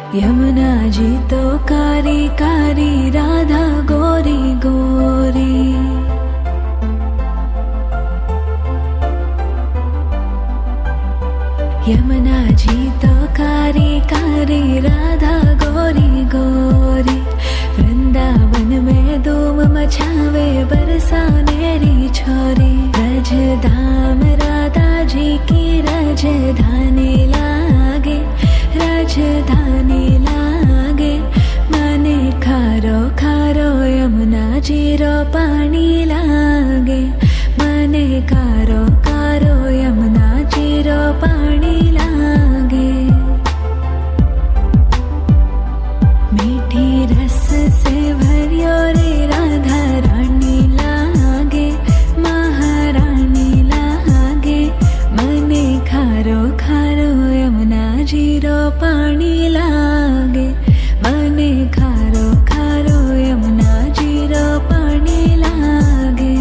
यमुना जी तो कारी कारी, राधा गोरी गोरी। यमुना जी तो कारी कारी, राधा गोरी गोरी। वृंदावन में धूम मचावे, बरसानेरी छोरी। रज धाम राधा जी की राजधानी लागे, राजधानी लागे। मने खारो खारो यमुना जी रो पानी लागे। मने खारो खारो यमुना जी रो पानी लागे। मीठी रस से भरियो रे राधा रानी लागे, महारानी लागे। मने खारो खारो यमुना जी रो पानी लागे। मने खारो खारो यमुना जी रो पानी लागे।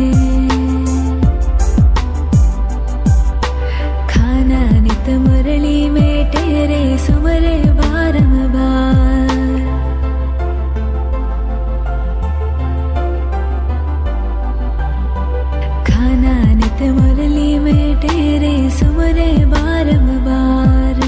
खाना नित मुरली में तेरे सुमरे बारंबार। खाना नित मुरली में तेरे सुमरे बारंबार।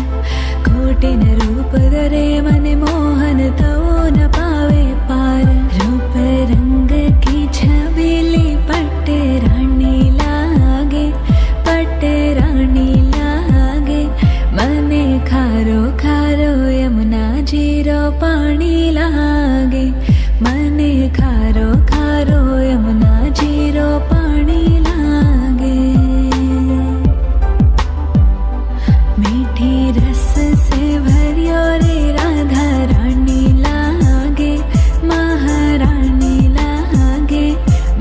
कोटिन रूप धरे मन मोहन तो न पावे पार। रूप रंग की छबीली पट्ट रानी लागे, पट्ट रानी लागे। मने खारो खारो यमुना जी रो पानी लागे। मने खारो खारो यमुना जी रो पानी लागे। मीठी रस से भरियो रे राधा रानी लागे, महारानी लागे।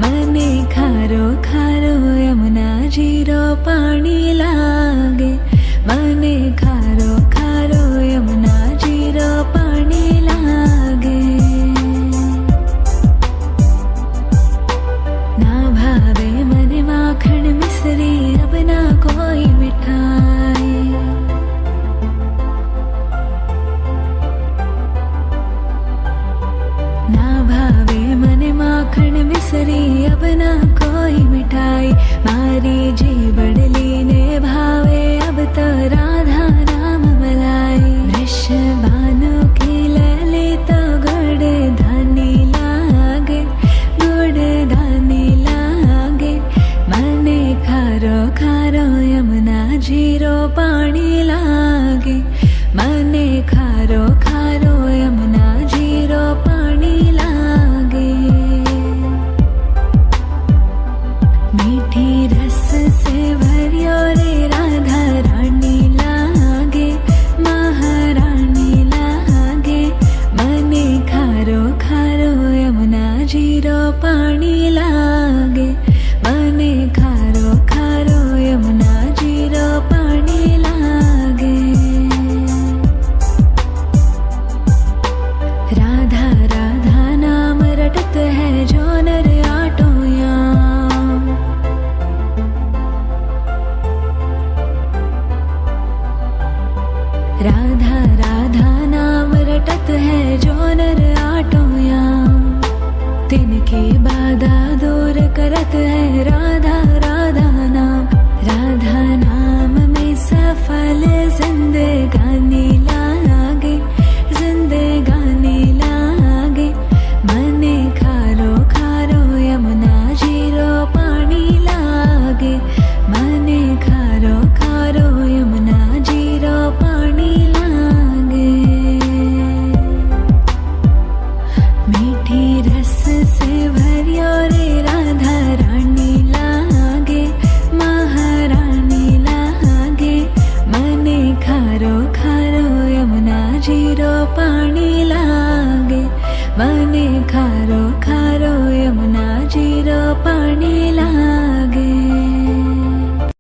मने खारो खारो यमुना जी रो पानी लागे। मने खारो खारो यमुना जी रो पानी लागे। ना भावे मने माखन मिश्री, अब ना कोई मिठाई। ना भावे मने माखन मिश्री, अब ना कोई मिठाई। मारी जी बड़ली ने भावे, अब तो राधा नाम मलाई। वृषभानु की लली तो गुड़ धानी लागे, गुड़ धानी लागे। मने खारो खारो यमुना जी रो पानी लागे। मने खारो खारो यमुना जी रो पानी लागे। मीठी रस से भरियो रे राधा रानी लागे, महारानी लागे। मने खारो खारो यमुना जी रो पानी लागे। मने खारो खारो यमुना जी रो पानी लागे। राधा राधा नाम रटत है जो नर आटो याम। राधा राधा नाम रटत है जो नर आटो याम। तिनकी बाधा दूर करत है राधा राधा नाम। राधा नाम में सफल जिंदगानी लागे, जिंदगानी लागे। मने खारो खारो यमुना जी रो पानी लागे। मने खारो खारो यमुना जी रो पानी लागे। मीठी रस से भरियो रे राधा रानी लागे, महारानी लागे। मने खारो खारो यमुना जी रो पानी लागे। मने खारो खारो यमुना जी रो पानी लागे।